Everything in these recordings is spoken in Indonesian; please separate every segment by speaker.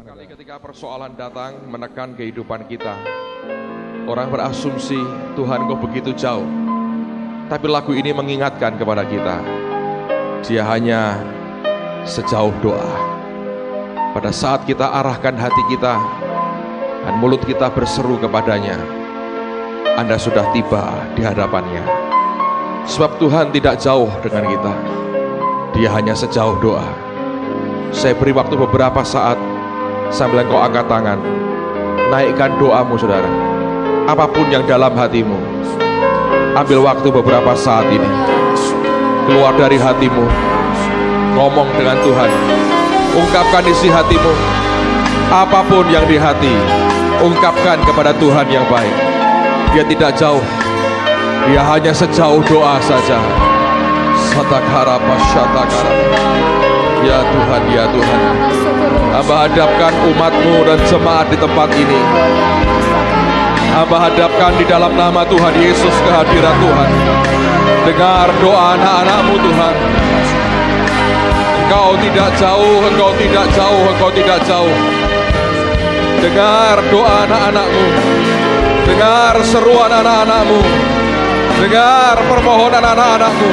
Speaker 1: Kali ketika persoalan datang menekan kehidupan kita, orang berasumsi Tuhan kok begitu jauh. Tapi lagu ini mengingatkan kepada kita, Dia hanya sejauh doa. Pada saat kita arahkan hati kita dan mulut kita berseru kepadanya, Anda sudah tiba di hadapannya. Sebab Tuhan tidak jauh dengan kita, Dia hanya sejauh doa. Saya beri waktu beberapa saat sambil engkau angkat tangan, naikkan doamu saudara. Apapun yang dalam hatimu, ambil waktu beberapa saat ini, keluar dari hatimu, ngomong dengan Tuhan, ungkapkan isi hatimu. Apapun yang di hati, ungkapkan kepada Tuhan yang baik. Dia tidak jauh, Dia hanya sejauh doa saja. Satakara pasyatakara. Ya Tuhan, ya Tuhan, Hamba hadapkan umat-Mu dan jemaat di tempat ini. Hamba hadapkan di dalam nama Tuhan Yesus kehadiran Tuhan. Dengar doa anak-anak-Mu Tuhan. Engkau tidak jauh, Engkau tidak jauh, Engkau tidak jauh. Dengar doa anak-anak-Mu. Dengar seruan anak-anak-Mu. Dengar permohonan anak-anak-Mu.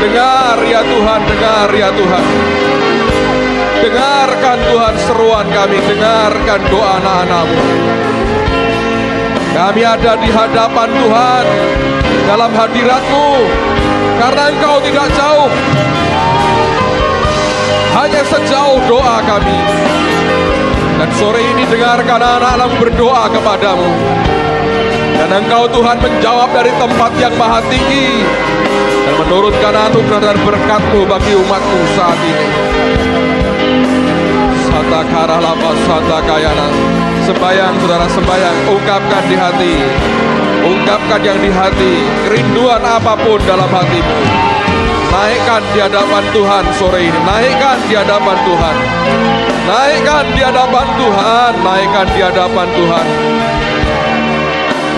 Speaker 1: Dengar ya Tuhan, dengar ya Tuhan. Dengarkan Tuhan seruan kami, dengarkan doa anak-anak-Mu. Kami ada di hadapan Tuhan, dalam hadirat-Mu, karena Engkau tidak jauh. Hanya sejauh doa kami. Dan sore ini dengarkan anak-anak-Mu berdoa kepadamu. Dan Engkau Tuhan menjawab dari tempat yang maha tinggi dan menurunkan anugerah dan berkat-Mu bagi umat-Mu saat ini. Sata karalapa sata kayana. Sembayang saudara, sembayang, ungkapkan di hati. Ungkapkan yang di hati, kerinduan apapun dalam hatimu. Naikkan di hadapan Tuhan sore ini. Naikkan di hadapan Tuhan. Naikkan di hadapan Tuhan. Naikkan di hadapan Tuhan.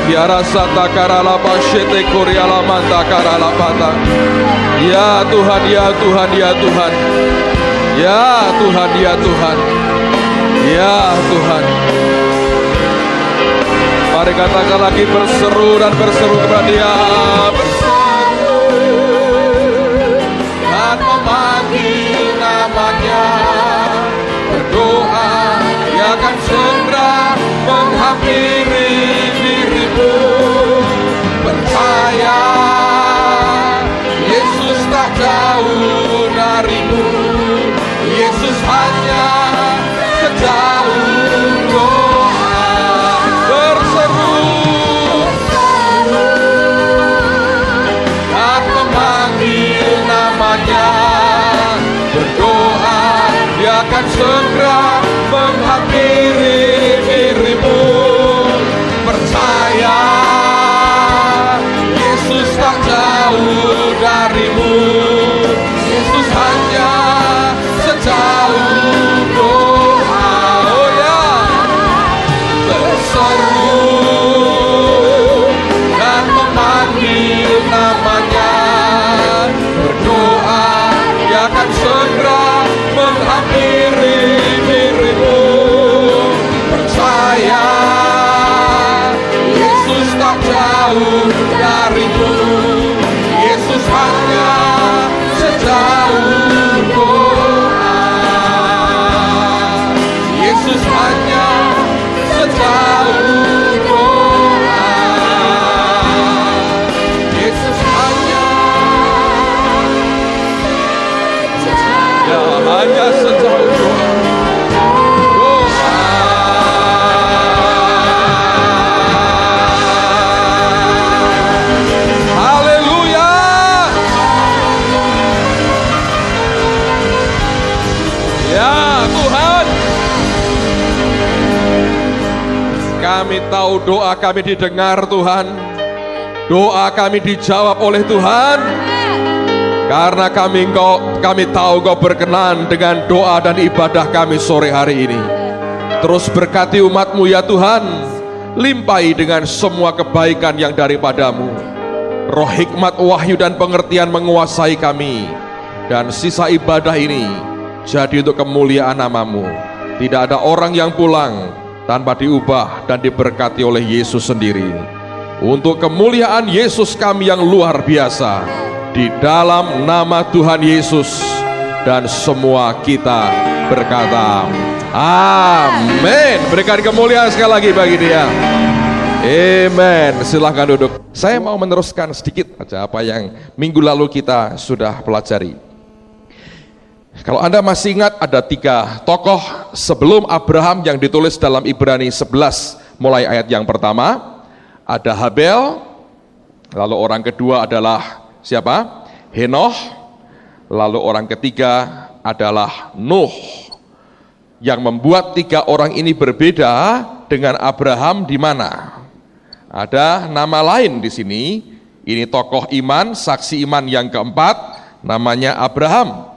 Speaker 1: Biara sata karalapa syete koryala manta karalapata. Ya Tuhan, ya Tuhan, ya Tuhan. Ya Tuhan, ya Tuhan. Ya Tuhan. Mari katakan lagi, berseru dan berseru kepada Dia. Berseru dan memanggil namanya. Berdoa, Dia akan segera menghampiri dirimu. Percaya, Yesus tak jauh darimu. Yesus hanya sejauh doa. Berseru dan memanggil namanya. Berdoa, Dia akan segera menghampiri dirimu. Percaya, Yesus tak jauh darimu. Yesus hanya sejauh doa. Oh ya, berseru dan memanggil namanya. Berdoa, Dia akan segera menghampiri dirimu. Percaya, Yesus tak jauh darimu. Yesus hanya sejauh doa. Yesus hanya sejauh doa. Yesus hanya sejauh doa. Haleluya. Ya Tuhan, kami tahu doa kami didengar Tuhan. Doa kami dijawab oleh Tuhan. Karena kami tahu Engkau berkenan dengan doa dan ibadah kami sore hari ini. Terus berkati umat-Mu ya Tuhan. Limpahi dengan semua kebaikan yang daripadamu. Roh hikmat, wahyu dan pengertian menguasai kami. Dan sisa ibadah ini jadi untuk kemuliaan nama-Mu. Tidak ada orang yang pulang tanpa diubah dan diberkati oleh Yesus sendiri. Untuk kemuliaan Yesus kami yang luar biasa, di dalam nama Tuhan Yesus, dan semua kita berkata amin. Berikan kemuliaan sekali lagi bagi Dia. Amen. Silahkan duduk. Saya mau meneruskan sedikit aja apa yang minggu lalu kita sudah pelajari. Kalau Anda masih ingat, ada 3 tokoh sebelum Abraham yang ditulis dalam Ibrani 11 mulai ayat yang pertama. Ada Habel, lalu orang kedua adalah siapa? Henoh, lalu orang ketiga adalah Nuh. Yang membuat 3 orang ini berbeda dengan Abraham di mana? Ada nama lain di sini. Ini tokoh iman, saksi iman yang keempat, namanya Abraham.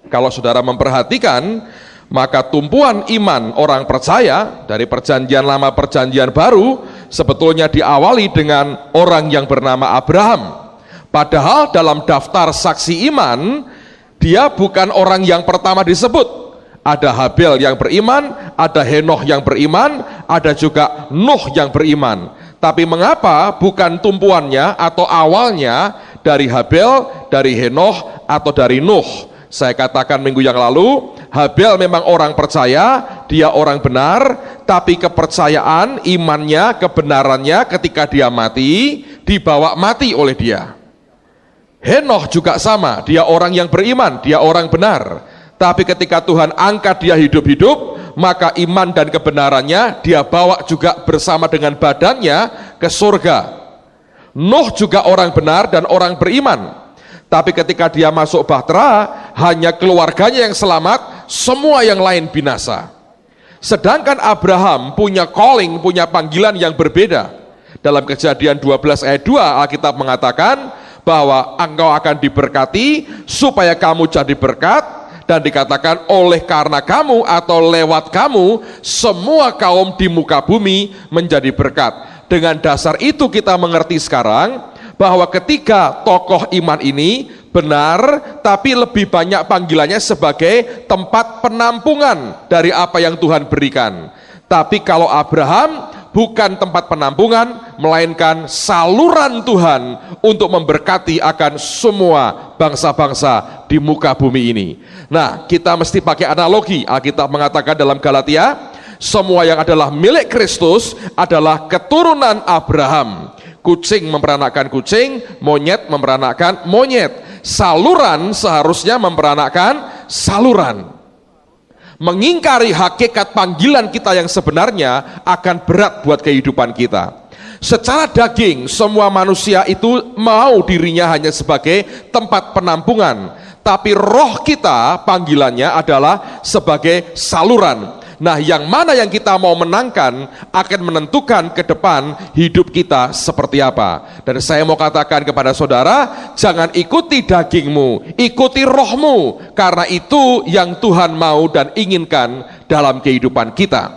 Speaker 1: Kalau saudara memperhatikan, maka tumpuan iman orang percaya dari perjanjian lama perjanjian baru sebetulnya diawali dengan orang yang bernama Abraham. Padahal dalam daftar saksi iman, dia bukan orang yang pertama disebut. Ada Habel yang beriman, ada Henoh yang beriman, ada juga Nuh yang beriman. Tapi mengapa bukan tumpuannya atau awalnya dari Habel, dari Henoh, atau dari Nuh? Saya katakan minggu yang lalu, Habel memang orang percaya, dia orang benar, tapi kepercayaan, imannya, kebenarannya ketika dia mati, dibawa mati oleh dia. Henoh juga sama, dia orang yang beriman, dia orang benar. Tapi ketika Tuhan angkat dia hidup-hidup, maka iman dan kebenarannya dia bawa juga bersama dengan badannya ke surga. Nuh juga orang benar dan orang beriman. Tapi ketika dia masuk bahtera, hanya keluarganya yang selamat, semua yang lain binasa. Sedangkan Abraham punya calling, punya panggilan yang berbeda. Dalam Kejadian 12 ayat 2, Alkitab mengatakan bahwa engkau akan diberkati supaya kamu jadi berkat. Dan dikatakan oleh karena kamu atau lewat kamu, semua kaum di muka bumi menjadi berkat. Dengan dasar itu kita mengerti sekarang bahwa ketika tokoh iman ini benar, tapi lebih banyak panggilannya sebagai tempat penampungan dari apa yang Tuhan berikan. Tapi kalau Abraham bukan tempat penampungan, melainkan saluran Tuhan untuk memberkati akan semua bangsa-bangsa di muka bumi ini. Nah, kita mesti pakai analogi. Alkitab mengatakan dalam Galatia, semua yang adalah milik Kristus adalah keturunan Abraham. Kucing memperanakan kucing, monyet memperanakan monyet. Saluran seharusnya memperanakan saluran. Mengingkari hakikat panggilan kita yang sebenarnya akan berat buat kehidupan kita. Secara daging, semua manusia itu mau dirinya hanya sebagai tempat penampungan, tapi roh kita panggilannya adalah sebagai saluran. Nah, yang mana yang kita mau menangkan akan menentukan ke depan hidup kita seperti apa. Dan saya mau katakan kepada saudara, jangan ikuti dagingmu, ikuti rohmu, karena itu yang Tuhan mau dan inginkan dalam kehidupan kita.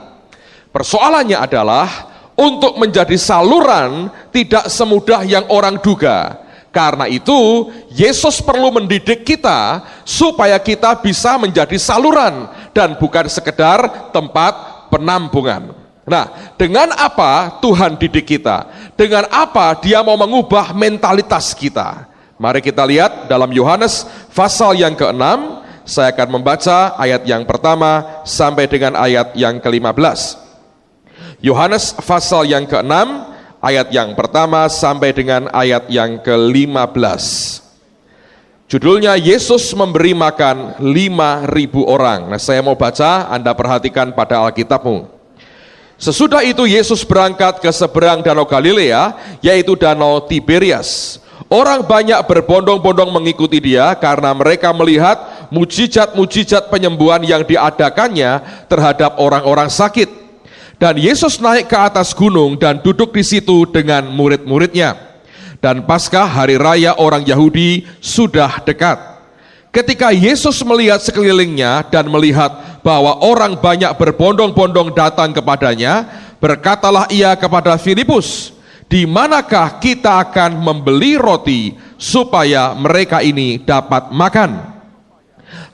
Speaker 1: Persoalannya adalah untuk menjadi saluran tidak semudah yang orang duga. Karena itu Yesus perlu mendidik kita supaya kita bisa menjadi saluran dan bukan sekedar tempat penampungan. Nah, dengan apa Tuhan didik kita? Dengan apa Dia mau mengubah mentalitas kita? Mari kita lihat dalam Yohanes pasal yang ke-6. Saya akan membaca ayat yang pertama sampai dengan ayat yang ke-15. Yohanes pasal yang ke-6 ayat yang pertama sampai dengan ayat yang ke-15. Judulnya Yesus memberi makan 5.000 orang. Nah, saya mau baca, Anda perhatikan pada Alkitabmu. Sesudah itu Yesus berangkat ke seberang Danau Galilea, yaitu Danau Tiberias. Orang banyak berbondong-bondong mengikuti Dia karena mereka melihat mujizat-mujizat penyembuhan yang diadakannya terhadap orang-orang sakit. Dan Yesus naik ke atas gunung dan duduk di situ dengan murid-muridnya. Dan Paskah, hari raya orang Yahudi, sudah dekat. Ketika Yesus melihat sekelilingnya dan melihat bahwa orang banyak berbondong-bondong datang kepadanya, berkatalah ia kepada Filipus, "Di manakah kita akan membeli roti supaya mereka ini dapat makan?"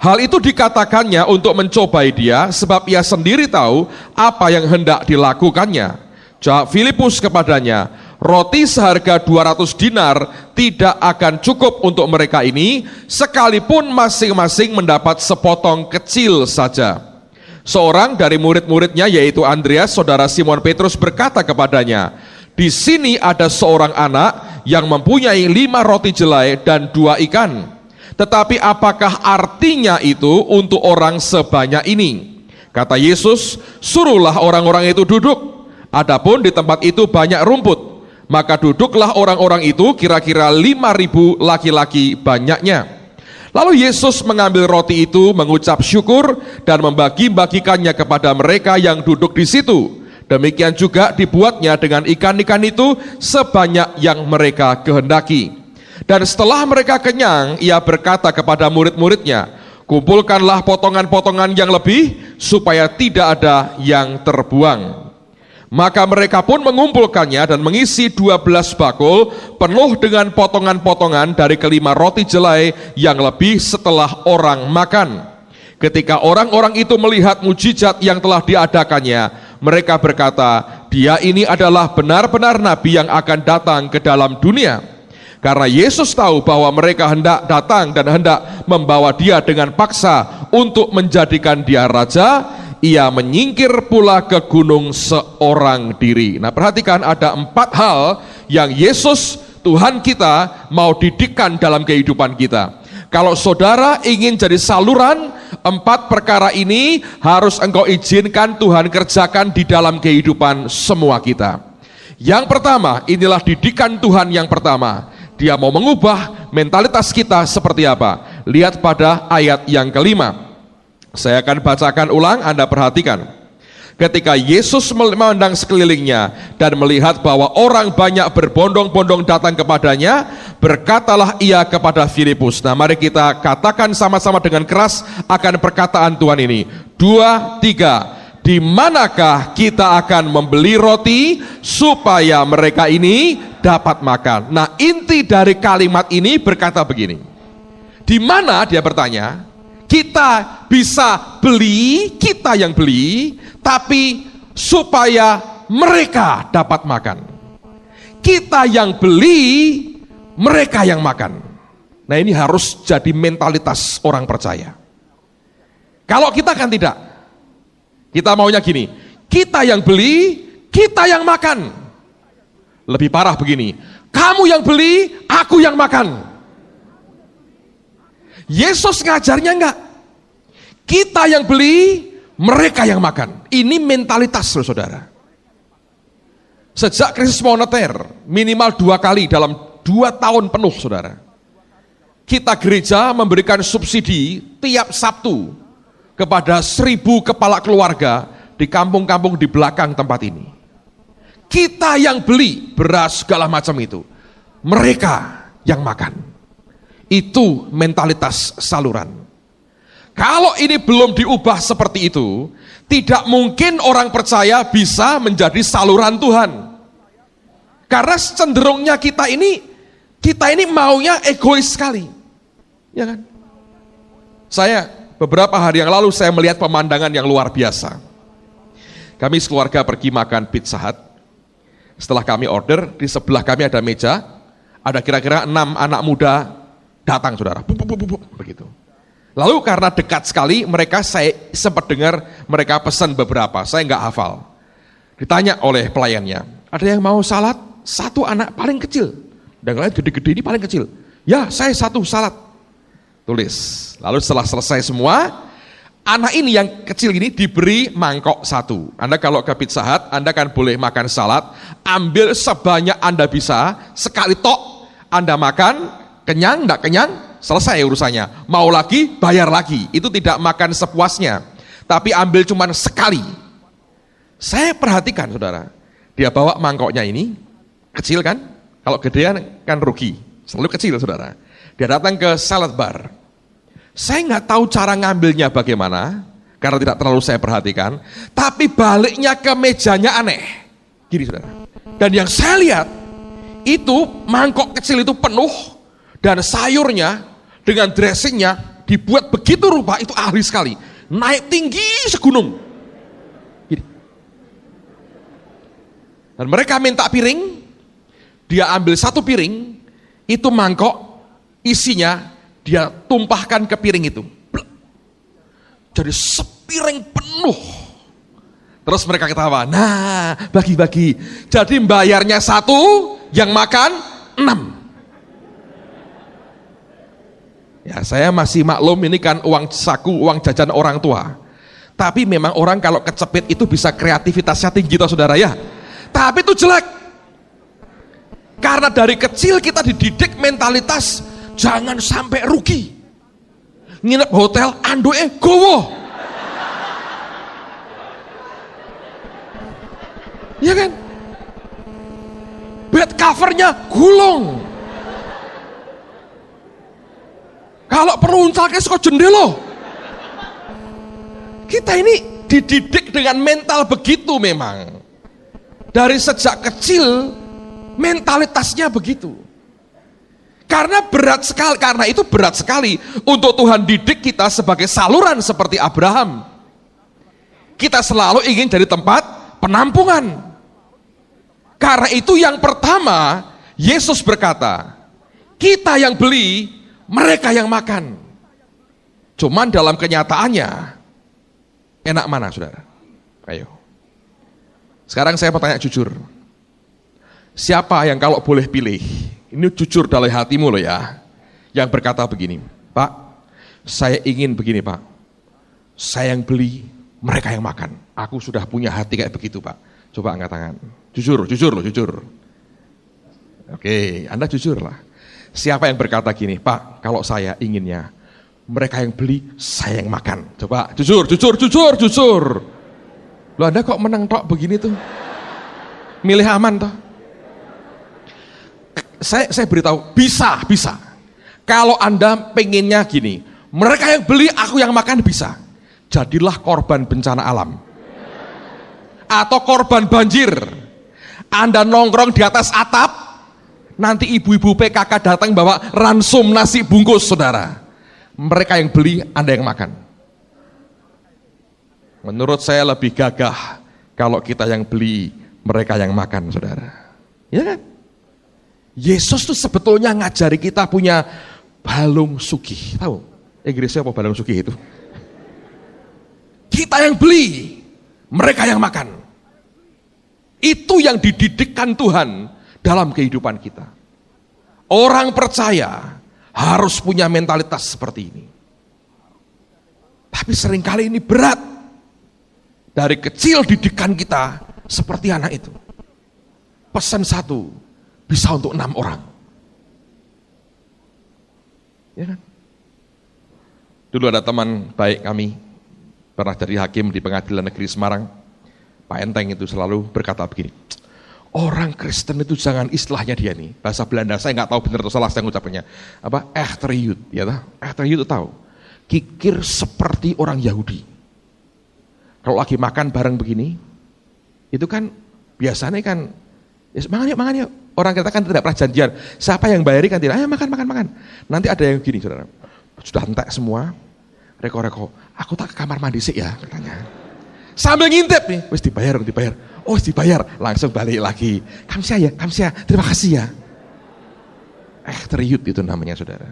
Speaker 1: Hal itu dikatakannya untuk mencobai dia, sebab ia sendiri tahu apa yang hendak dilakukannya. Jawab Filipus kepadanya, roti seharga 200 dinar tidak akan cukup untuk mereka ini, sekalipun masing-masing mendapat sepotong kecil saja. Seorang dari murid-muridnya, yaitu Andreas, saudara Simon Petrus, berkata kepadanya, di sini ada seorang anak yang mempunyai 5 roti jelai dan 2 ikan. Tetapi apakah artinya itu untuk orang sebanyak ini? Kata Yesus, suruhlah orang-orang itu duduk. Adapun di tempat itu banyak rumput, maka duduklah orang-orang itu, kira-kira 5.000 laki-laki banyaknya. Lalu Yesus mengambil roti itu, mengucap syukur dan membagi-bagikannya kepada mereka yang duduk di situ. Demikian juga dibuatnya dengan ikan-ikan itu sebanyak yang mereka kehendaki. Dan setelah mereka kenyang, ia berkata kepada murid-muridnya, kumpulkanlah potongan-potongan yang lebih, supaya tidak ada yang terbuang. Maka mereka pun mengumpulkannya dan mengisi 12 bakul penuh dengan potongan-potongan dari kelima roti jelai yang lebih setelah orang makan. Ketika orang-orang itu melihat mujizat yang telah diadakannya, mereka berkata, dia ini adalah benar-benar nabi yang akan datang ke dalam dunia. Karena Yesus tahu bahwa mereka hendak datang dan hendak membawa dia dengan paksa untuk menjadikan dia raja, ia menyingkir pula ke gunung seorang diri. Nah, perhatikan, ada 4 hal yang Yesus, Tuhan kita, mau didikkan dalam kehidupan kita. Kalau saudara ingin jadi saluran, 4 perkara ini harus engkau izinkan Tuhan kerjakan di dalam kehidupan semua kita. Yang pertama, inilah didikan Tuhan yang pertama. Dia mau mengubah mentalitas kita seperti apa? Lihat pada ayat yang kelima. Saya akan bacakan ulang, Anda perhatikan. Ketika Yesus memandang sekelilingnya dan melihat bahwa orang banyak berbondong-bondong datang kepadanya, berkatalah ia kepada Filipus. Nah, mari kita katakan sama-sama dengan keras akan perkataan Tuhan ini. 2, 3. Di manakah kita akan membeli roti supaya mereka ini dapat makan? Nah, inti dari kalimat ini berkata begini. Di mana, dia bertanya, kita bisa beli, kita yang beli, tapi supaya mereka dapat makan. Kita yang beli, mereka yang makan. Nah, ini harus jadi mentalitas orang percaya. Kalau kita kan tidak. Kita maunya gini, kita yang beli, kita yang makan. Lebih parah begini, kamu yang beli, aku yang makan. Yesus ngajarnya enggak, kita yang beli, mereka yang makan. Ini mentalitas, saudara. Sejak krisis moneter, minimal 2 kali dalam 2 tahun penuh, saudara, kita gereja memberikan subsidi tiap Sabtu kepada 1.000 kepala keluarga di kampung-kampung di belakang tempat ini. Kita yang beli beras segala macam itu, mereka yang makan. Itu mentalitas saluran. Kalau ini belum diubah seperti itu, tidak mungkin orang percaya bisa menjadi saluran Tuhan. Karena cenderungnya kita ini maunya egois sekali. Ya kan? Beberapa hari yang lalu saya melihat pemandangan yang luar biasa. Kami sekeluarga pergi makan Pizza Hut. Setelah kami order, di sebelah kami ada meja, ada kira-kira 6 anak muda datang, saudara. Begitu. Lalu karena dekat sekali, saya sempat dengar mereka pesan beberapa, saya nggak hafal. Ditanya oleh pelayannya, ada yang mau salad? 1 anak paling kecil. Dan yang lain gede-gede, ini paling kecil. Ya, saya 1 salad. Tulis. Lalu setelah selesai semua, anak ini yang kecil ini diberi mangkok 1. Anda kalau ke Pizza Hut, Anda kan boleh makan salad, ambil sebanyak Anda bisa, sekali tok Anda makan, kenyang, enggak kenyang, selesai urusannya. Mau lagi, bayar lagi. Itu tidak makan sepuasnya, tapi ambil cuman sekali. Saya perhatikan, saudara, dia bawa mangkoknya ini, kecil kan? Kalau gedean kan rugi, selalu kecil, saudara. Dia datang ke salad bar. Saya nggak tahu cara ngambilnya bagaimana, karena tidak terlalu saya perhatikan. Tapi baliknya ke mejanya aneh. Gini, saudara. Dan yang saya lihat, itu mangkok kecil itu penuh, dan sayurnya dengan dressingnya dibuat begitu rupa, itu ahli sekali. Naik tinggi segunung. Gini. Dan mereka minta piring, dia ambil satu piring, itu mangkok, isinya dia tumpahkan ke piring itu. Jadi sepiring penuh. Terus mereka ketawa, nah bagi-bagi. Jadi bayarnya 1, yang makan 6. Ya, saya masih maklum ini kan uang saku, uang jajan orang tua. Tapi memang orang kalau kecepit itu bisa kreativitasnya tinggi toh saudara ya. Tapi itu jelek. Karena dari kecil kita dididik mentalitas jangan sampai rugi. Nginep hotel andoke gowo. Ya kan? Bed covernya gulung. Kalau perlu uncalke saka jendela. Kita ini dididik dengan mental begitu memang. Dari sejak kecil mentalitasnya begitu. Karena itu berat sekali untuk Tuhan didik kita sebagai saluran seperti Abraham. Kita selalu ingin jadi tempat penampungan. Karena itu yang pertama Yesus berkata, kita yang beli, mereka yang makan. Cuman dalam kenyataannya enak mana saudara? Ayo. Sekarang saya mau tanya jujur. Siapa yang kalau boleh pilih, ini jujur dari hatimu loh ya, yang berkata begini, Pak, saya ingin begini Pak, saya yang beli, mereka yang makan. Aku sudah punya hati kayak begitu Pak. Coba angkat tangan. Jujur loh, jujur. Oke, Anda jujur lah. Siapa yang berkata gini, Pak, kalau saya inginnya, mereka yang beli, saya yang makan. Coba, jujur. Loh Anda kok menang tok begini tuh? Milih aman toh? Saya beritahu, bisa. Kalau Anda pengennya gini, mereka yang beli, aku yang makan, bisa. Jadilah korban bencana alam. Atau korban banjir. Anda nongkrong di atas atap, nanti ibu-ibu PKK datang bawa ransum nasi bungkus saudara. Mereka yang beli, Anda yang makan. Menurut saya lebih gagah kalau kita yang beli, mereka yang makan saudara. Ya kan? Yesus tuh sebetulnya ngajari kita punya balung sugih. Tahu Inggrisnya apa balung sugih itu? Kita yang beli, mereka yang makan. Itu yang dididikkan Tuhan dalam kehidupan kita. Orang percaya harus punya mentalitas seperti ini. Tapi seringkali ini berat. Dari kecil didikan kita seperti anak itu. Pesan 1 bisa untuk 6 orang. Ya kan? Dulu ada teman baik kami, pernah jadi hakim di Pengadilan Negeri Semarang. Pak Enteng itu selalu berkata begini, orang Kristen itu jangan, istilahnya dia nih, bahasa Belanda, saya nggak tahu benar atau salah saya ngucapnya, apa, echteriut, ya tahu? Echteriut itu tahu, kikir seperti orang Yahudi. Kalau lagi makan bareng begini, itu kan biasanya kan, ya, makan yuk. Orang kita kan tidak pernah janjian, siapa yang bayari kan tidak, ayo makan. Nanti ada yang gini, saudara, sudah entek semua, reko-reko, aku tak ke kamar mandi sih ya, katanya. Sambil ngintip nih, wis dibayar, oh wis dibayar, langsung balik lagi, kamsia, terima kasih ya. Teriut itu namanya saudara.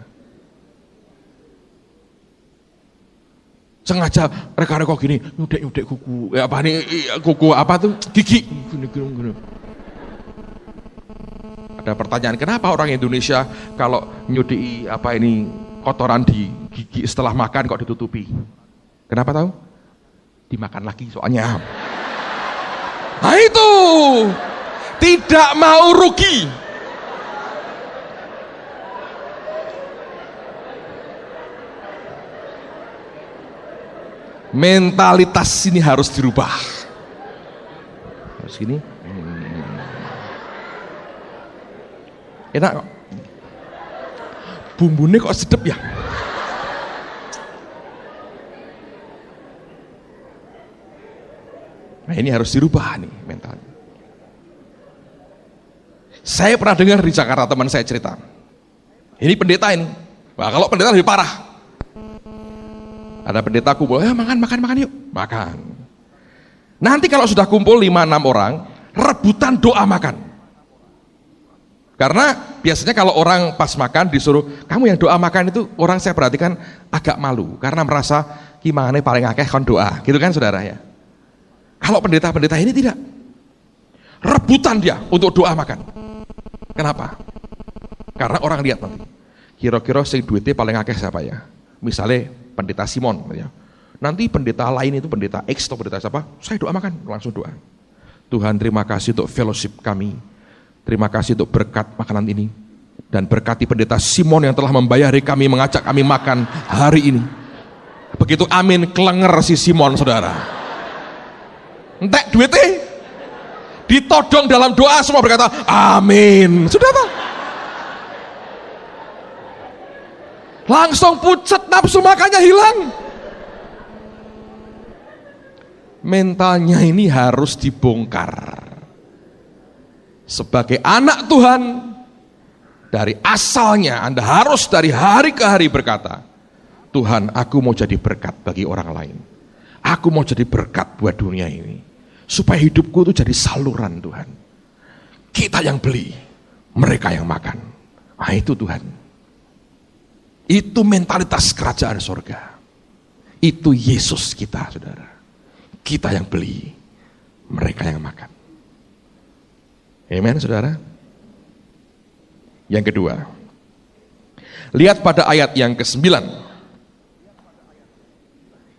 Speaker 1: Sengaja reka-reka gini, nyudek kuku, apa nih, kuku apa tuh, gigi, gini. Ada pertanyaan, kenapa orang Indonesia kalau nyudiki apa ini kotoran di gigi setelah makan kok ditutupi? Kenapa tahu? Dimakan lagi soalnya. Nah itu tidak mau rugi. Mentalitas ini harus dirubah. Harus gini. Enak kok. Bumbunya kok sedep ya. Nah ini harus dirubah nih mentalnya. Saya pernah dengar di Jakarta teman saya cerita. Ini pendeta ini. Wah kalau pendeta lebih parah. Ada pendeta kumpul, makan yuk, makan. Nanti kalau sudah kumpul 5-6 orang, rebutan doa makan. Karena biasanya kalau orang pas makan disuruh, kamu yang doa makan itu, orang saya perhatikan agak malu, karena merasa, gimana paling akeh kon doa, gitu kan saudara ya. Kalau pendeta-pendeta ini tidak, rebutan dia untuk doa makan. Kenapa? Karena orang lihat nanti, kira-kira sing duitnya paling akeh siapa ya? Misalnya pendeta Simon ya. Nanti pendeta lain itu pendeta X atau pendeta siapa? Saya doa makan, langsung doa. Tuhan terima kasih untuk fellowship kami. Terima kasih untuk berkat makanan ini. Dan berkati pendeta Simon yang telah membayari kami, mengajak kami makan hari ini. Begitu amin, kelenger si Simon saudara. Entek duitnya ditodong dalam doa, semua berkata amin. Sudah tak? Langsung pucat, nafsu makannya hilang. Mentalnya ini harus dibongkar. Sebagai anak Tuhan, dari asalnya Anda harus dari hari ke hari berkata, Tuhan, aku mau jadi berkat bagi orang lain. Aku mau jadi berkat buat dunia ini. Supaya hidupku itu jadi saluran Tuhan. Kita yang beli, mereka yang makan. Nah itu Tuhan. Itu mentalitas kerajaan surga. Itu Yesus kita saudara. Kita yang beli, mereka yang makan. Amen saudara. Yang kedua, lihat pada ayat yang ke-9.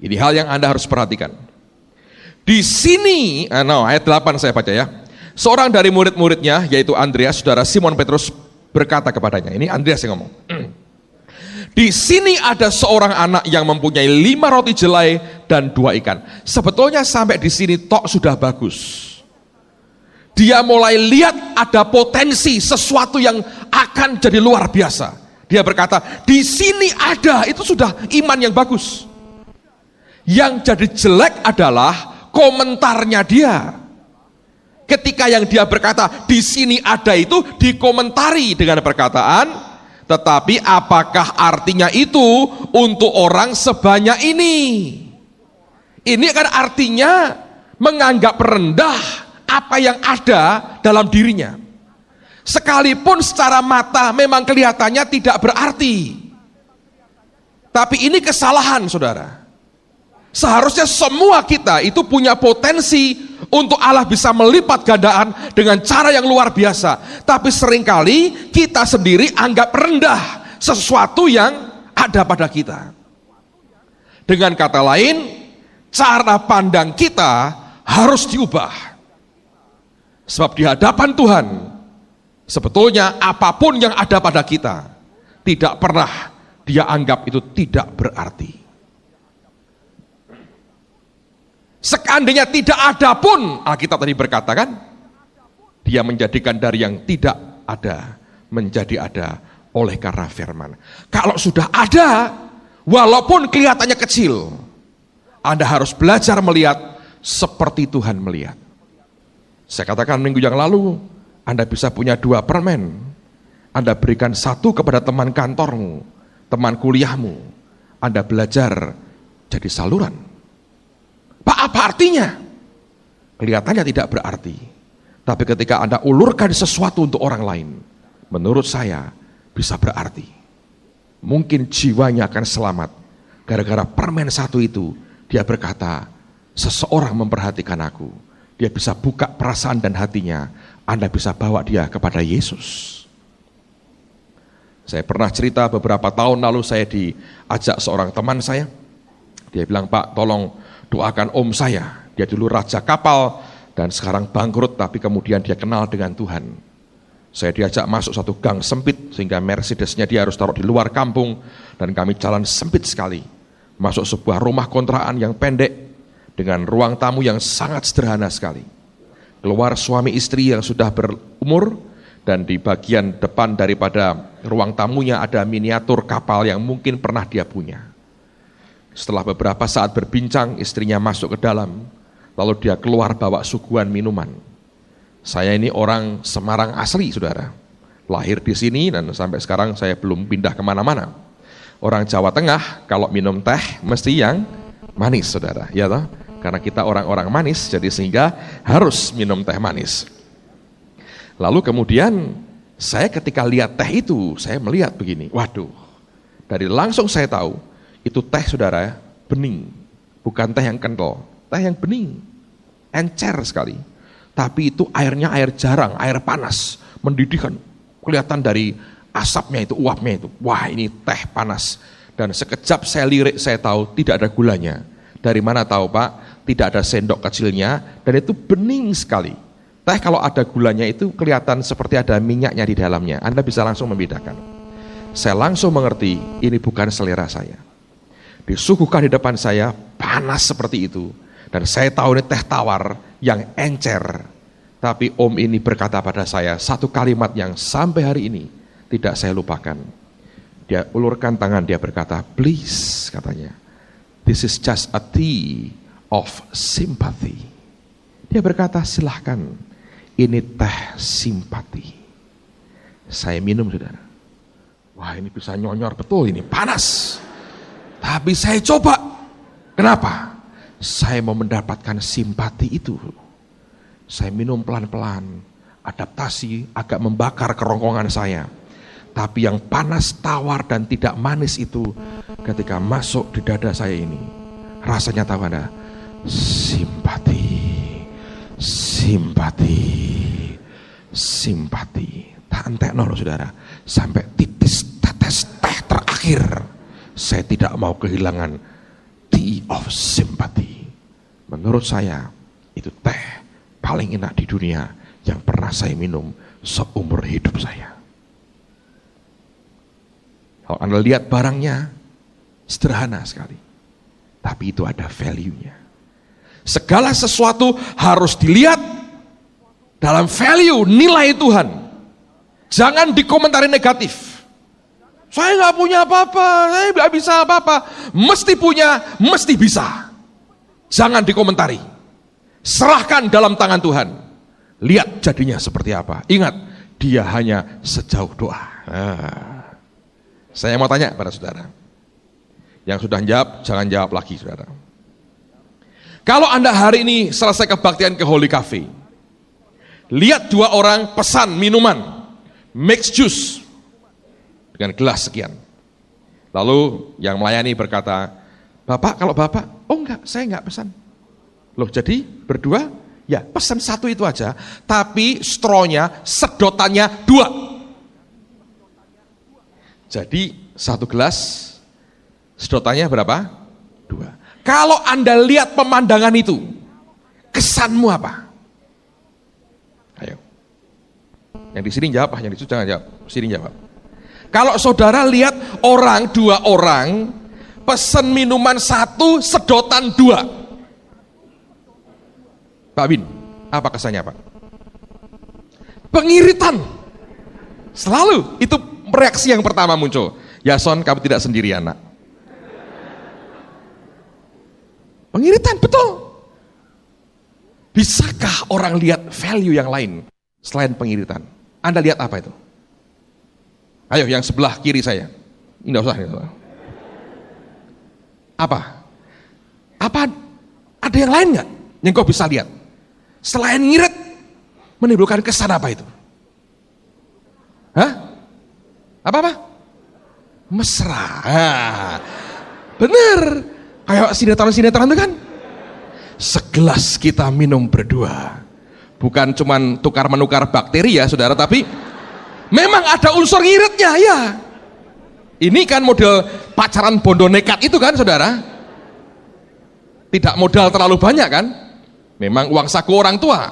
Speaker 1: Ini hal yang Anda harus perhatikan. Di sini, ayat 8 saya baca ya. Seorang dari murid-muridnya, yaitu Andreas, saudara Simon Petrus berkata kepadanya, ini Andreas yang ngomong. Di sini ada seorang anak yang mempunyai 5 roti jelai dan 2 ikan. Sebetulnya sampai di sini tok sudah bagus. Dia mulai lihat ada potensi sesuatu yang akan jadi luar biasa. Dia berkata, di sini ada, itu sudah iman yang bagus. Yang jadi jelek adalah komentarnya dia. Ketika yang dia berkata di sini ada itu dikomentari dengan perkataan, tetapi apakah artinya itu untuk orang sebanyak ini? Ini kan artinya menganggap rendah apa yang ada dalam dirinya. Sekalipun secara mata memang kelihatannya tidak berarti. Tapi ini kesalahan saudara. Seharusnya semua kita itu punya potensi untuk Allah bisa melipat gandaan dengan cara yang luar biasa. Tapi seringkali kita sendiri anggap rendah sesuatu yang ada pada kita. Dengan kata lain, cara pandang kita harus diubah. Sebab di hadapan Tuhan, sebetulnya apapun yang ada pada kita, tidak pernah dia anggap itu tidak berarti. Seandainya tidak ada pun, Alkitab tadi berkata kan, dia menjadikan dari yang tidak ada menjadi ada oleh karena firman. Kalau sudah ada, walaupun kelihatannya kecil, Anda harus belajar melihat seperti Tuhan melihat. Saya katakan minggu yang lalu, Anda bisa punya 2 permen, Anda berikan 1 kepada teman kantormu, teman kuliahmu, Anda belajar jadi saluran. Pak, apa artinya? Kelihatannya tidak berarti. Tapi ketika Anda ulurkan sesuatu untuk orang lain, menurut saya bisa berarti. Mungkin jiwanya akan selamat. Gara-gara permen 1 itu, dia berkata, seseorang memperhatikan aku. Dia bisa buka perasaan dan hatinya. Anda bisa bawa dia kepada Yesus. Saya pernah cerita beberapa tahun lalu saya diajak seorang teman saya. Dia bilang, Pak tolong doakan om saya, dia dulu raja kapal dan sekarang bangkrut tapi kemudian dia kenal dengan Tuhan. Saya diajak masuk satu gang sempit sehingga Mercedesnya dia harus taruh di luar kampung dan kami jalan sempit sekali. Masuk sebuah rumah kontrakan yang pendek dengan ruang tamu yang sangat sederhana sekali. Keluar suami istri yang sudah berumur dan di bagian depan daripada ruang tamunya ada miniatur kapal yang mungkin pernah dia punya. Setelah beberapa saat berbincang, istrinya masuk ke dalam, lalu dia keluar bawa suguhan minuman. Saya ini orang Semarang asli, saudara. Lahir di sini dan sampai sekarang saya belum pindah kemana-mana. Orang Jawa Tengah kalau minum teh mesti yang manis, saudara, ya toh? Karena kita orang-orang manis, jadi sehingga harus minum teh manis. Lalu kemudian saya ketika lihat teh itu, saya melihat begini, waduh, dari langsung saya tahu itu teh, saudara, bening, bukan teh yang kental, teh yang bening, encer sekali. Tapi itu airnya air jarang, air panas, mendidih kan, kelihatan dari asapnya itu, uapnya itu, wah ini teh panas. Dan sekejap saya lirik, saya tahu tidak ada gulanya. Dari mana tahu Pak? Tidak ada sendok kecilnya, dan itu bening sekali. Teh kalau ada gulanya itu kelihatan seperti ada minyaknya di dalamnya, Anda bisa langsung membedakan. Saya langsung mengerti, ini bukan selera saya. Disuguhkan di depan saya, panas seperti itu. Dan saya tahu ini teh tawar yang encer. Tapi om ini berkata pada saya satu kalimat yang sampai hari ini tidak saya lupakan. Dia ulurkan tangan, dia berkata, please, katanya, this is just a tea of sympathy. Dia berkata, silahkan, ini teh simpati. Saya minum, saudara. Wah, ini bisa nyonyor betul, ini panas. Tapi saya coba. Kenapa? Saya mau mendapatkan simpati itu. Saya minum pelan-pelan, adaptasi agak membakar kerongkongan saya. Tapi yang panas, tawar, dan tidak manis itu ketika masuk di dada saya ini, rasanya tahu Anda, simpati, simpati, simpati. Tak entekno loh, saudara, sampai titis tetes teh terakhir. Saya tidak mau kehilangan tea of sympathy. Menurut saya itu teh paling enak di dunia yang pernah saya minum seumur hidup saya. Kalau Anda lihat barangnya sederhana sekali, tapi itu ada value-nya. Segala sesuatu harus dilihat dalam value, nilai Tuhan. Jangan dikomentari negatif. Saya nggak punya apa-apa, saya nggak bisa apa-apa. Mesti punya, mesti bisa. Jangan dikomentari. Serahkan dalam tangan Tuhan. Lihat jadinya seperti apa. Ingat, dia hanya sejauh doa. Saya mau tanya pada saudara. Yang sudah jawab, jangan jawab lagi, saudara. Kalau Anda hari ini selesai kebaktian ke Holy Cafe, lihat dua orang pesan minuman, mixed juice, dengan gelas sekian. Lalu yang melayani berkata, Bapak, kalau Bapak, oh enggak, saya enggak pesan. Loh, jadi berdua? Ya, pesan satu itu aja, tapi straw-nya, sedotannya 2. Jadi satu gelas, sedotannya berapa? 2. Kalau Anda lihat pemandangan itu, kesanmu apa? Ayo. Yang di sini jawab, yang di situ jangan jawab. Sini jawab. Kalau saudara lihat orang, 2 orang, pesen minuman 1, sedotan 2. Pak Bin, apa kesannya Pak? Pengiritan. Selalu, itu reaksi yang pertama muncul. Yason, kamu tidak sendirian, nak. Pengiritan, betul. Bisakah orang lihat value yang lain selain pengiritan? Anda lihat apa itu? Ayo, yang sebelah kiri saya. Ini enggak usah. Apa? Apa ada yang lain nggak yang kau bisa lihat? Selain ngirit, menimbulkan kesan apa itu? Hah? Apa? Mesra. Bener. Kayak sinetron-sinetron itu kan? Segelas kita minum berdua. Bukan cuman tukar-menukar bakteri ya saudara, tapi memang ada unsur ngiritnya ya. Ini kan model pacaran bondo nekat itu kan saudara. Tidak modal terlalu banyak kan. Memang uang saku orang tua.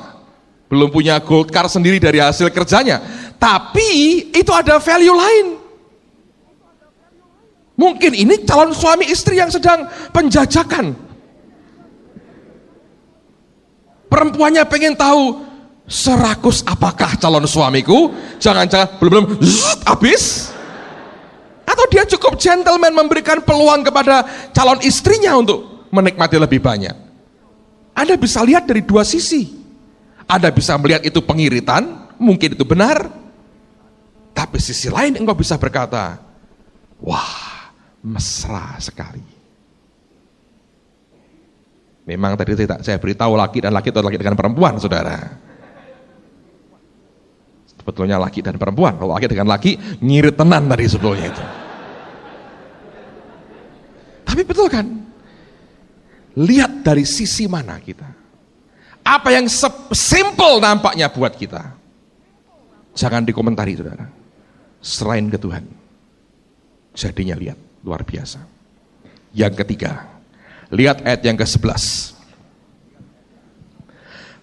Speaker 1: Belum punya gold car sendiri dari hasil kerjanya. Tapi itu ada value lain. Mungkin ini calon suami istri yang sedang penjajakan. Perempuannya pengen tahu, serakus apakah calon suamiku? Jangan-jangan belum habis? Atau dia cukup gentleman memberikan peluang kepada calon istrinya untuk menikmati lebih banyak? Anda bisa lihat dari 2 sisi. Anda bisa melihat itu pengiritan, mungkin itu benar. Tapi sisi lain engkau bisa berkata, wah, mesra sekali. Memang tadi saya beritahu laki dan laki itu laki dengan perempuan, saudara. Sebetulnya laki dan perempuan. Kalau laki dengan laki, ngirit tenan tadi sebetulnya itu. Tapi betul kan? Lihat dari sisi mana kita. Apa yang simple nampaknya buat kita. Jangan dikomentari, saudara. Serahin ke Tuhan. Jadinya lihat, luar biasa. Yang ketiga, lihat ayat yang ke-11.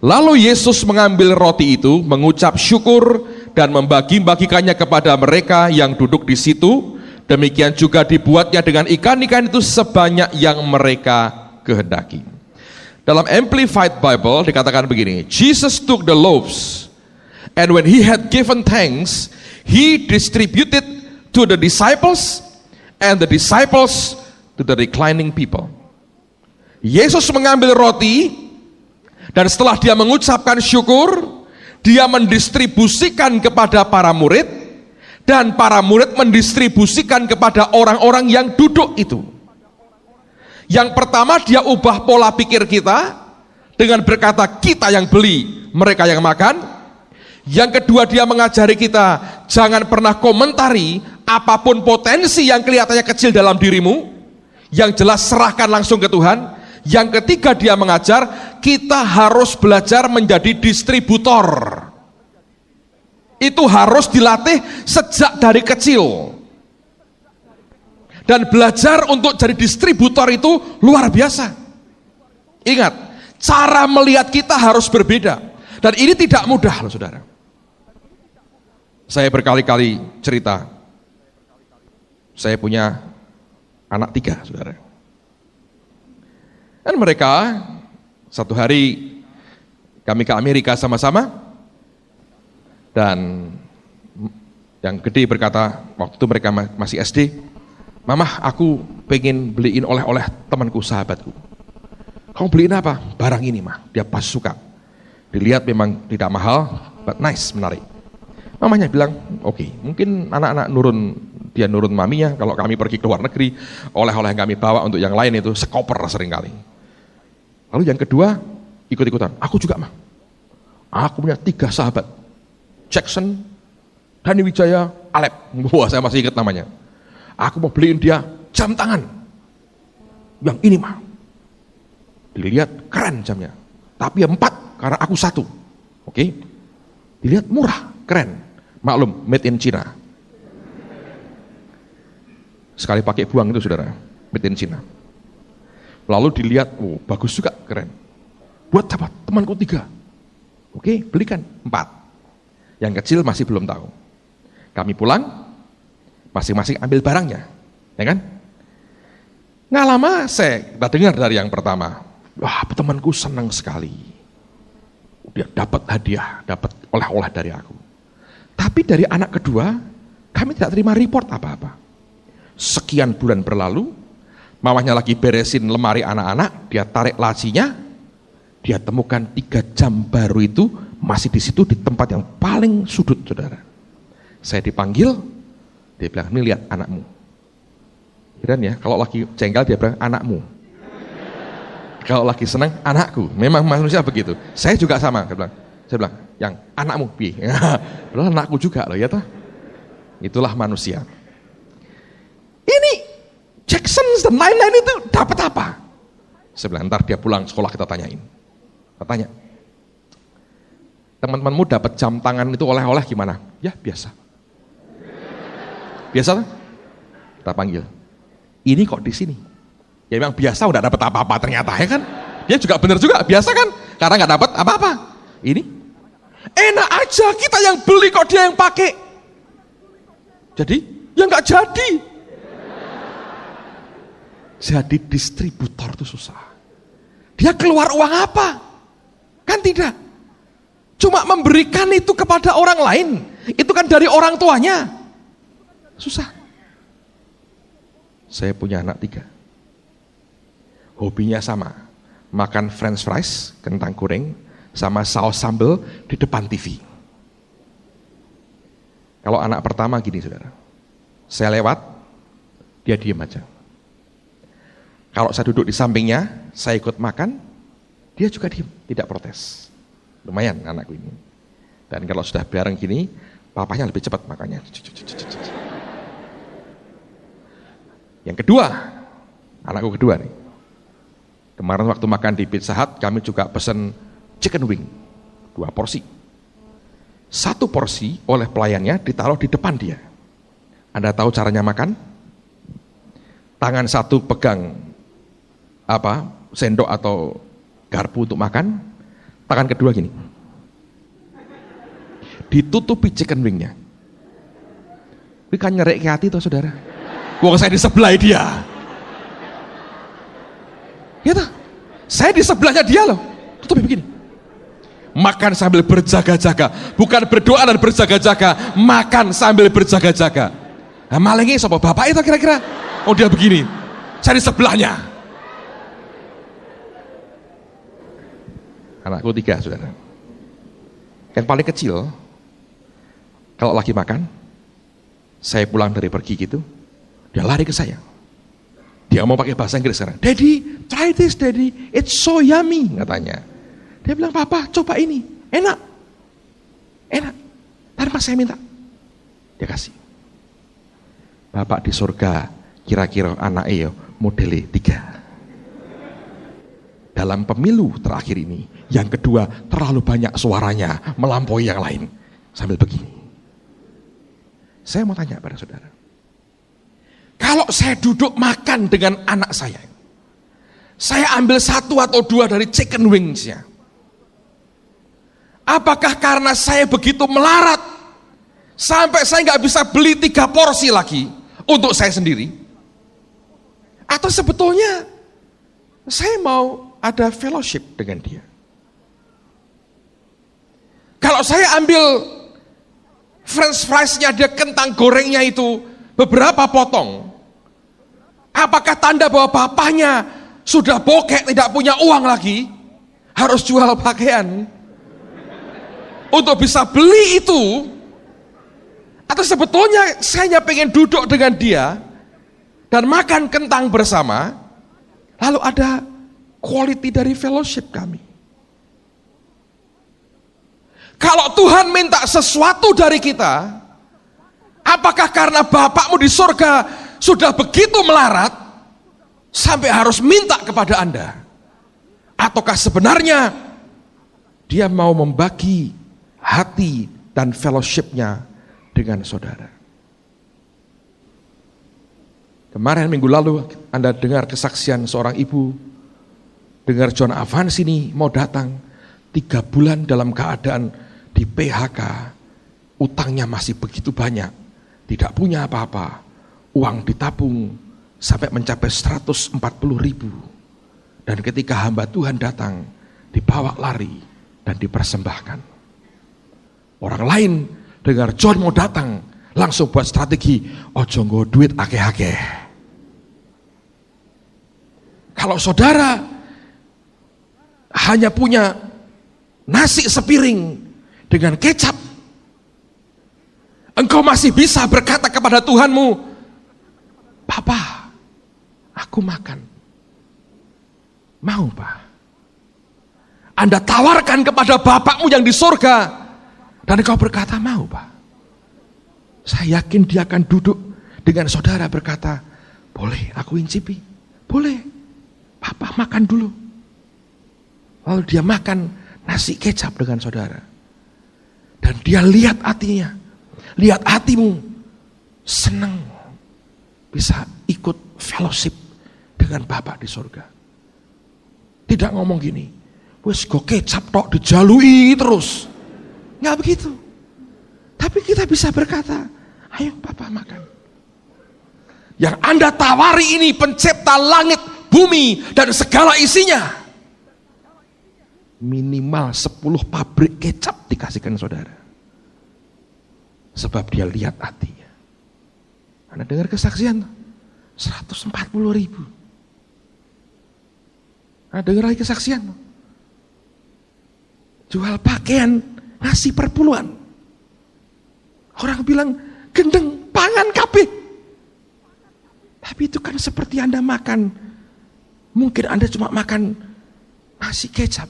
Speaker 1: Lalu Yesus mengambil roti itu, mengucap syukur, dan membagi-bagikannya kepada mereka yang duduk di situ. Demikian juga dibuatnya dengan ikan-ikan itu sebanyak yang mereka kehendaki. Dalam Amplified Bible dikatakan begini, Jesus took the loaves, and when he had given thanks, he distributed to the disciples, and the disciples to the reclining people. Yesus mengambil roti, dan setelah dia mengucapkan syukur, dia mendistribusikan kepada para murid, dan para murid mendistribusikan kepada orang-orang yang duduk itu. Yang pertama, dia ubah pola pikir kita dengan berkata kita yang beli, mereka yang makan. Yang kedua, dia mengajari kita jangan pernah komentari apapun potensi yang kelihatannya kecil dalam dirimu, yang jelas serahkan langsung ke Tuhan. Yang ketiga, dia mengajar kita harus belajar menjadi distributor. Itu harus dilatih sejak dari kecil. Dan belajar untuk jadi distributor itu luar biasa. Ingat, cara melihat kita harus berbeda. Dan ini tidak mudah loh, saudara. Saya berkali-kali cerita, saya punya anak 3, saudara. Dan mereka, satu hari kami ke Amerika sama-sama, dan yang gede berkata, waktu itu mereka masih SD, Mama, aku pengen beliin oleh-oleh temanku, sahabatku. Kamu beliin apa? Barang ini, mah. Dia pas suka. Dilihat memang tidak mahal, but nice, menarik. Mamanya bilang, oke, mungkin anak-anak dia nurun maminya, kalau kami pergi ke luar negeri, oleh-oleh yang kami bawa untuk yang lain itu sekoper seringkali. Lalu yang kedua, ikut-ikutan, aku juga mah. Aku punya 3 sahabat, Jackson, Dhani Wijaya, Alep. Wah, saya masih ingat namanya. Aku mau beliin dia jam tangan. Yang ini mah. Dilihat keren jamnya. Tapi 4 karena aku 1. Oke. Dilihat murah, keren. Maklum, made in China. Sekali pakai buang itu, saudara. Made in China. Lalu dilihat, oh bagus juga, keren. Buat siapa? Temanku 3. Oke, belikan 4. Yang kecil masih belum tahu. Kami pulang, masing-masing ambil barangnya, ya kan? Nggak lama kita dengar dari yang pertama, wah temanku senang sekali, dia dapat hadiah, dapat oleh-oleh dari aku. Tapi dari anak kedua, kami tidak terima report apa-apa. Sekian bulan berlalu, mamanya lagi beresin lemari anak-anak, dia tarik lacinya, dia temukan 3 jam baru itu masih di situ di tempat yang paling sudut, saudara. Saya dipanggil, dia bilang, ini lihat anakmu. Kirain ya, kalau lagi jengkel dia bilang, anakmu. Kalau lagi senang, anakku. Memang manusia begitu. Saya juga sama, saya bilang, yang anakmu, padahal anakku juga loh ya toh. Itulah manusia. Ini Jackson dan lain-lain itu dapat apa? Saya bilang, ntar dia pulang sekolah kita tanyain. Kita tanya, teman-temanmu dapat jam tangan itu oleh-oleh gimana? Ya biasa. Biasa kan? Kita panggil. Ini kok di sini? Ya memang biasa, udah dapat apa-apa ternyata ya kan? Dia juga benar juga, biasa kan? Karena nggak dapat apa-apa. Ini enak aja, kita yang beli kok dia yang pakai. Jadi ya nggak jadi. Jadi distributor itu susah. Dia keluar uang apa? Kan tidak. Cuma memberikan itu kepada orang lain. Itu kan dari orang tuanya. Susah. Saya punya anak 3. Hobinya sama. Makan french fries, kentang goreng, sama saus sambal di depan TV. Kalau anak pertama gini, saudara. Saya lewat, dia diam aja. Kalau saya duduk di sampingnya, saya ikut makan, dia juga diam, tidak protes. Lumayan anakku ini. Dan kalau sudah bareng gini, papanya lebih cepat makannya. Yang kedua, anakku kedua nih. Kemarin waktu makan di Pizza Hut, kami juga pesen chicken wing, 2 porsi. 1 porsi oleh pelayannya ditaruh di depan dia. Anda tahu caranya makan? Tangan satu pegang sendok atau garpu untuk makan, tangan kedua gini, ditutupi chicken wingnya. Ini kan nyerek ke hati tuh saudara. Wong saya di sebelah dia, gitu. Saya di sebelahnya dia loh, tutupi begini. Makan sambil berjaga-jaga, bukan berdoa dan berjaga-jaga, makan sambil berjaga-jaga. Nah, malingnya siapa? Bapak itu kira-kira? Oh dia begini, saya di sebelahnya. Anakku 3 saudara. Yang paling kecil, kalau lagi makan, saya pulang dari pergi gitu, dia lari ke saya. Dia mau pakai bahasa Inggris sekarang. Daddy, try this daddy, it's so yummy, katanya. Dia bilang, papa coba ini, enak. Ntar mas saya minta. Dia kasih. Bapak di surga, kira-kira anaknya modele 3. Dalam pemilu terakhir ini, yang kedua terlalu banyak suaranya, melampaui yang lain. Sambil begini. Saya mau tanya pada saudara. Kalau saya duduk makan dengan anak saya ambil 1 atau 2 dari chicken wings-nya. Apakah karena saya begitu melarat, sampai saya nggak bisa beli 3 porsi lagi untuk saya sendiri? Atau sebetulnya saya mau ada fellowship dengan dia? Kalau saya ambil french fries-nya, dia kentang gorengnya itu beberapa potong, apakah tanda bahwa bapaknya sudah bokek, tidak punya uang lagi, harus jual pakaian untuk bisa beli itu? Atau sebetulnya saya pengen duduk dengan dia dan makan kentang bersama, lalu ada quality dari fellowship kami. Kalau Tuhan minta sesuatu dari kita, apakah karena Bapakmu di surga sudah begitu melarat sampai harus minta kepada Anda? Ataukah sebenarnya dia mau membagi hati dan fellowship-nya dengan saudara? Kemarin minggu lalu Anda dengar kesaksian seorang ibu, dengar John Evans ini mau datang 3 bulan dalam keadaan di PHK, utangnya masih begitu banyak, tidak punya apa-apa, uang ditabung sampai mencapai 140.000. Dan ketika hamba Tuhan datang, dibawa lari dan dipersembahkan. Orang lain dengar John mau datang, langsung buat strategi, ojo nggo duit akeh-akeh. Kalau saudara hanya punya nasi sepiring dengan kecap, engkau masih bisa berkata kepada Tuhanmu, Papa, aku makan. Mau Pak? Anda tawarkan kepada Bapakmu yang di surga, dan engkau berkata, mau Pak. Saya yakin dia akan duduk dengan saudara berkata, boleh aku incipi? Boleh. Papa makan dulu. Lalu dia makan nasi kecap dengan saudara. Dan dia lihat hatinya, lihat hatimu senang bisa ikut fellowship dengan Bapak di surga. Tidak ngomong gini, wes go kecap tok dijalui terus. Nggak begitu. Tapi kita bisa berkata, ayo Papa makan. Yang Anda tawari ini pencipta langit, bumi, dan segala isinya. Minimal 10 pabrik kecap dikasihkan saudara. Sebab dia lihat hatinya. Anda dengar kesaksian 140.000. Anda dengar lagi kesaksian, jual pakaian nasi per puluhan. Orang bilang gendeng pangan kabeh. Tapi itu kan seperti Anda makan Mungkin Anda cuma makan nasi kecap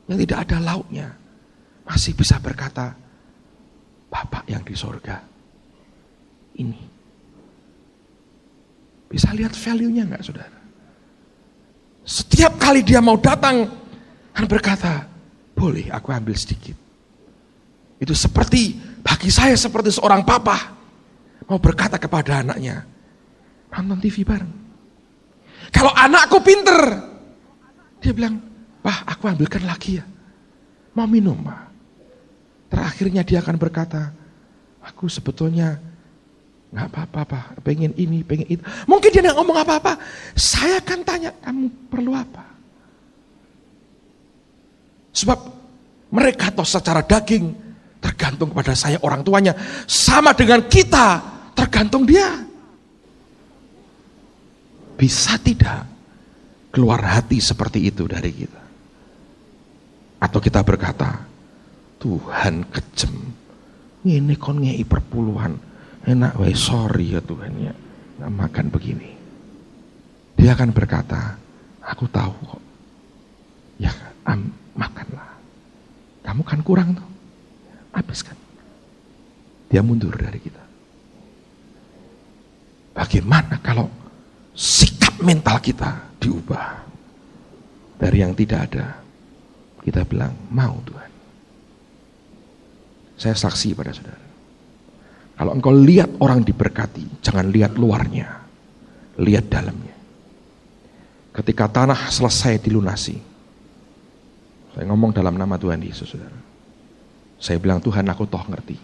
Speaker 1: yang tidak ada lauknya, masih bisa berkata, Bapak yang di sorga, ini. Bisa lihat value-nya enggak, saudara? Setiap kali dia mau datang, dan berkata, boleh aku ambil sedikit. Itu seperti, bagi saya seperti seorang papa, mau berkata kepada anaknya, nonton TV bareng. Kalau anakku pinter, dia bilang, Wah, aku ambilkan lagi ya. Mau minum, Pak? Terakhirnya dia akan berkata, aku sebetulnya nggak apa-apa, Pak. Pengen ini, pengen itu. Mungkin dia nggak ngomong apa-apa. Saya akan tanya, kamu perlu apa? Sebab mereka toh secara daging tergantung kepada saya orang tuanya. Sama dengan kita tergantung dia. Bisa tidak keluar hati seperti itu dari kita? Atau kita berkata, Tuhan kejem, ini kon ngei perpuluhan, enak wae, sorry ya Tuhan ya, nggak makan begini. Dia akan berkata, aku tahu kok, ya makanlah, kamu kan kurang tuh, habiskan. Dia mundur dari kita. Bagaimana kalau sikap mental kita diubah dari yang tidak ada? Kita bilang, mau Tuhan. Saya saksi pada saudara. Kalau engkau lihat orang diberkati, jangan lihat luarnya, lihat dalamnya. Ketika tanah selesai dilunasi, saya ngomong dalam nama Tuhan Yesus, saudara. Saya bilang, Tuhan, aku toh ngerti.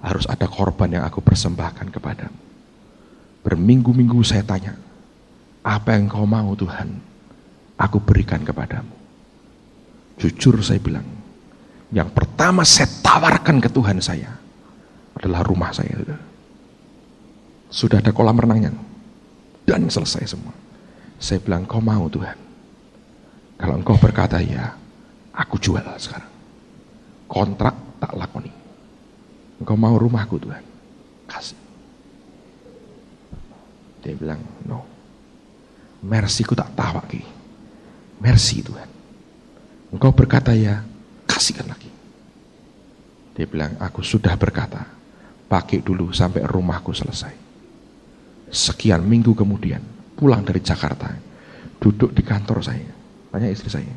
Speaker 1: Harus ada korban yang aku persembahkan kepadamu. Berminggu-minggu saya tanya, apa yang kau mau Tuhan, aku berikan kepadamu. Jujur saya bilang, yang pertama saya tawarkan ke Tuhan saya adalah rumah saya. Sudah ada kolam renangnya dan selesai semua. Saya bilang, kau mau Tuhan? Kalau engkau berkata ya, aku jual sekarang. Kontrak tak lakoni. Engkau mau rumahku Tuhan? Kasih. Dia bilang, no. Mersiku tak tahu lagi. Mersi Tuhan. Engkau berkata ya, kasihkan lagi. Dia bilang, aku sudah berkata, pakai dulu sampai rumahku selesai. Sekian minggu kemudian, pulang dari Jakarta, duduk di kantor saya, tanya istri saya,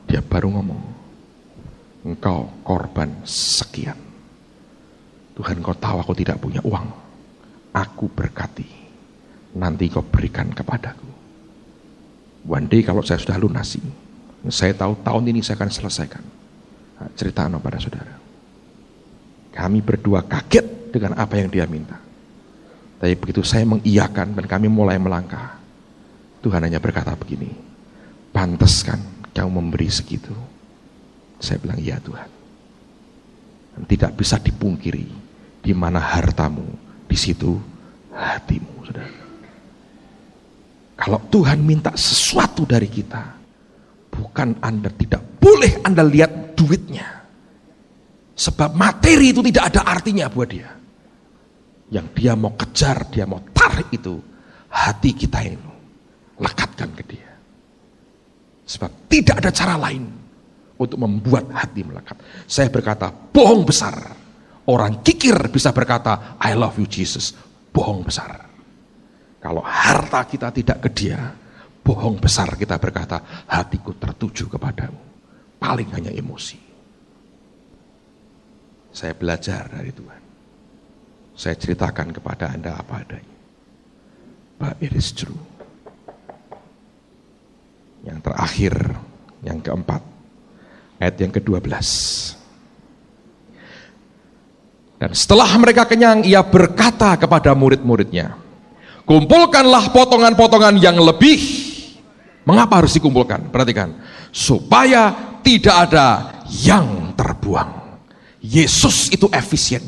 Speaker 1: dia baru ngomong, engkau korban sekian. Tuhan, kau tahu aku tidak punya uang, aku berkati, nanti kau berikan kepadaku. One day kalau saya sudah lunasi, saya tahu tahun ini saya akan selesaikan. Cerita pada saudara. Kami berdua kaget dengan apa yang dia minta. Tapi begitu saya mengiyakan dan kami mulai melangkah, Tuhan hanya berkata begini, pantas kan kamu memberi segitu? Saya bilang, iya Tuhan. Dan tidak bisa dipungkiri, di mana hartamu, di situ hatimu, saudara. Kalau Tuhan minta sesuatu dari kita, bukan Anda tidak boleh Anda lihat duitnya. Sebab materi itu tidak ada artinya buat dia. Yang dia mau kejar, dia mau tarik itu hati kita ini. Lekatkan ke dia. Sebab tidak ada cara lain untuk membuat hati melekat. Saya berkata, bohong besar. Orang kikir bisa berkata, I love you Jesus. Bohong besar. Kalau harta kita tidak ke dia, bohong besar kita berkata, hatiku tertuju kepadamu. Paling hanya emosi. Saya belajar dari Tuhan. Saya ceritakan kepada Anda apa adanya. But it is true. Yang terakhir, yang keempat, ayat yang ke-12. Dan setelah mereka kenyang, ia berkata kepada murid-muridnya, kumpulkanlah potongan-potongan yang lebih. Mengapa harus dikumpulkan? Perhatikan, supaya tidak ada yang terbuang. Yesus itu efisien.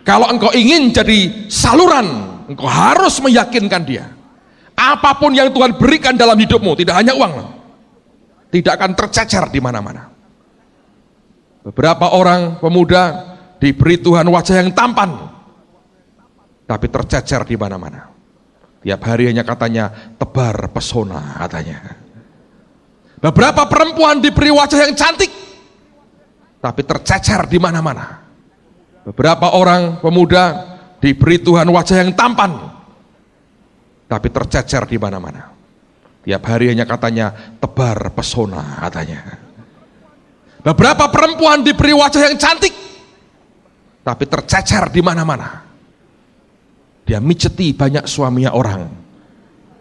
Speaker 1: Kalau engkau ingin jadi saluran, engkau harus meyakinkan dia. Apapun yang Tuhan berikan dalam hidupmu, tidak hanya uang, tidak akan tercecer di mana-mana. Beberapa orang pemuda diberi Tuhan wajah yang tampan, tapi tercecer di mana-mana. Tiap hari hanya katanya tebar pesona katanya. Beberapa perempuan diberi wajah yang cantik, tapi tercecer di mana-mana. Beberapa orang pemuda diberi Tuhan wajah yang tampan, tapi tercecer di mana-mana. Tiap hari hanya katanya tebar pesona katanya. Beberapa perempuan diberi wajah yang cantik, tapi tercecer di mana-mana. Dia mijeti banyak suaminya orang,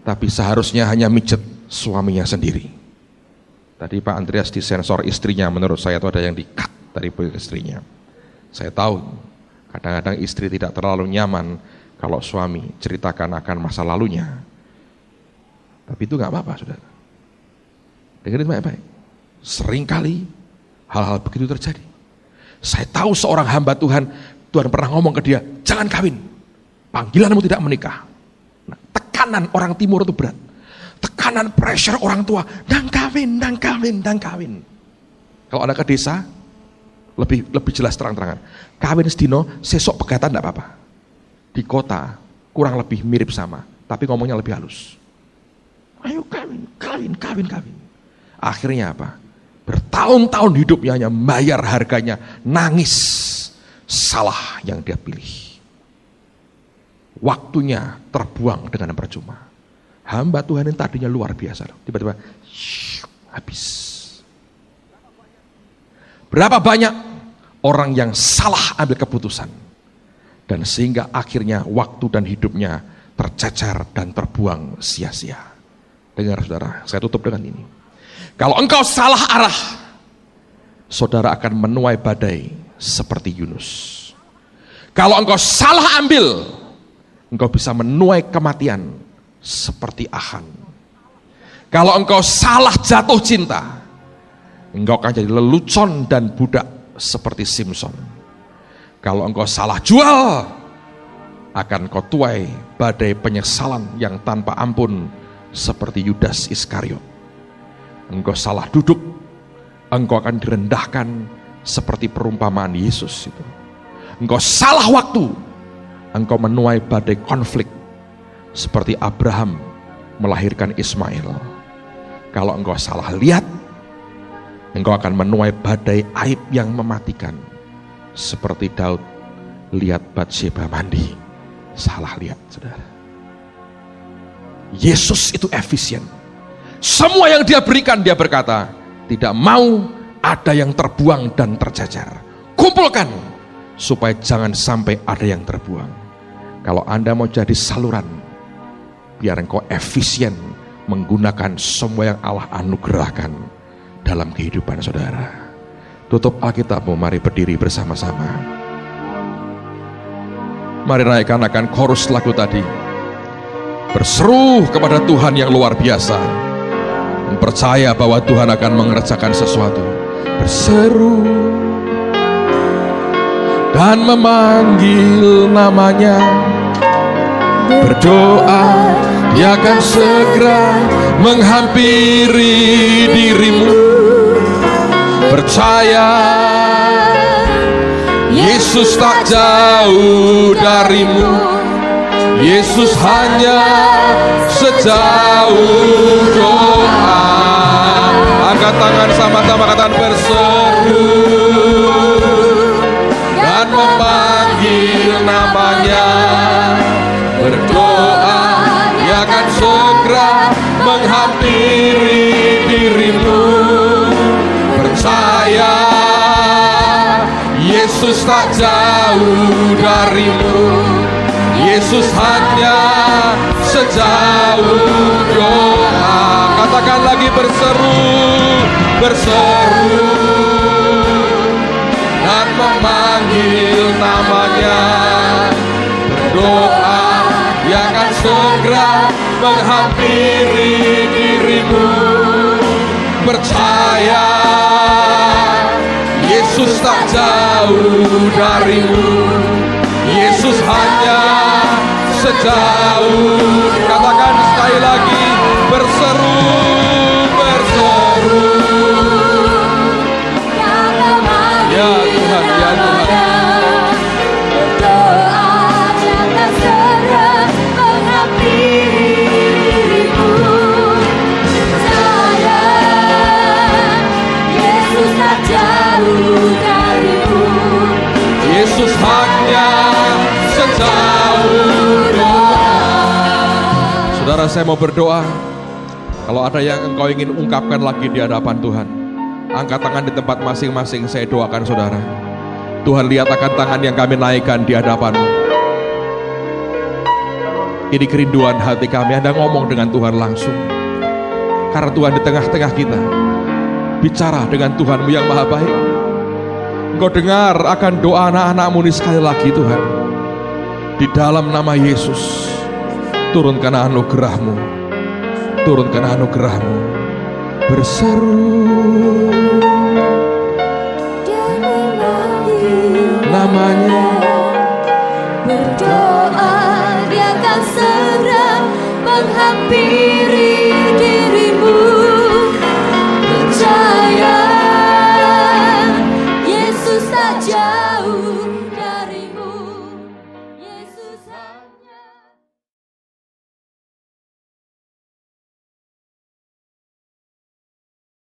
Speaker 1: tapi seharusnya hanya mijet suaminya sendiri. Tadi Pak Andreas disensor istrinya, menurut saya itu ada yang di-cut dari istrinya. Saya tahu kadang-kadang istri tidak terlalu nyaman kalau suami ceritakan akan masa lalunya. Tapi itu gak apa-apa, saudara. Dengerin baik-baik. Seringkali hal-hal begitu terjadi. Saya tahu seorang hamba Tuhan, Tuhan pernah ngomong ke dia, jangan kawin, panggilanmu tidak menikah. Nah, tekanan orang timur itu berat. Tekanan pressure orang tua, dan kawin. Kalau Anda ke desa, lebih jelas terang-terangan. Kawin sedino, sesok pegatan tidak apa-apa. Di kota, kurang lebih mirip sama, tapi ngomongnya lebih halus. Ayo kawin. Akhirnya apa? Bertahun-tahun hidupnya hanya bayar harganya, nangis, salah yang dia pilih. Waktunya terbuang dengan percuma. Hamba Tuhan yang tadinya luar biasa, tiba-tiba habis. Berapa banyak orang yang salah ambil keputusan, dan sehingga akhirnya waktu dan hidupnya tercecer dan terbuang sia-sia. Dengar saudara, saya tutup dengan ini. Kalau engkau salah arah, saudara akan menuai badai seperti Yunus. Kalau engkau salah ambil, engkau bisa menuai kematian seperti Ahan. Kalau engkau salah jatuh cinta, engkau akan jadi lelucon dan budak seperti Simson. Kalau engkau salah jual, akan kau tuai badai penyesalan yang tanpa ampun seperti Yudas Iskariot. Engkau salah duduk, engkau akan direndahkan seperti perumpamaan Yesus itu. Engkau salah waktu, engkau menuai badai konflik seperti Abraham melahirkan Ismail. Kalau engkau salah lihat, engkau akan menuai badai aib yang mematikan seperti Daud lihat Batsheba mandi. Salah lihat, saudara. Yesus itu efisien. Semua yang dia berikan, dia berkata, tidak mau ada yang terbuang dan tercecer. Kumpulkan supaya jangan sampai ada yang terbuang. Kalau Anda mau jadi saluran, biar engkau efisien menggunakan semua yang Allah anugerahkan dalam kehidupan saudara. Tutup Alkitabmu, mari berdiri bersama-sama. Mari naikkan akan chorus lagu tadi. Berseru kepada Tuhan yang luar biasa. Percaya bahwa Tuhan akan mengerjakan sesuatu. Berseru dan memanggil namanya. Berdoa, Dia akan segera menghampiri dirimu. Percaya, Yesus tak jauh darimu. Yesus hanya sejauh doa. Angkat tangan sama-sama, katakan berseru dan memanggil namanya. Berdoa, Dia akan segera menghampiri dirimu. Percaya, Yesus tak jauh darimu. Yesus hanya sejauh doa. Katakan lagi, berseru, berseru dan memanggil namanya. Berdoa, Dia akan segera menghampiri dirimu. Percaya, Yesus tak jauh darimu. Yesus hanya sejauh. Katakan sekali lagi, berseru, berseru. Ya Tuhan, ya Tuhan.
Speaker 2: Berdoa, jangan segera menghampiri
Speaker 1: saya mau berdoa. Kalau ada yang engkau ingin ungkapkan lagi di hadapan Tuhan, angkat tangan di tempat masing-masing, saya doakan saudara. Tuhan, lihat akan tangan yang kami naikkan di hadapan-Mu. Ini kerinduan hati kami, Anda ngomong dengan Tuhan langsung. Karena Tuhan di tengah-tengah kita. Bicara dengan Tuhan-Mu yang maha baik. Engkau dengar akan doa anak-anak-Mu ini sekali lagi Tuhan. Di dalam nama Yesus, turunkan anugerah-Mu. Turunkan anugerah-Mu. Berseru namanya,
Speaker 2: berdoa dia akan segera menghampiri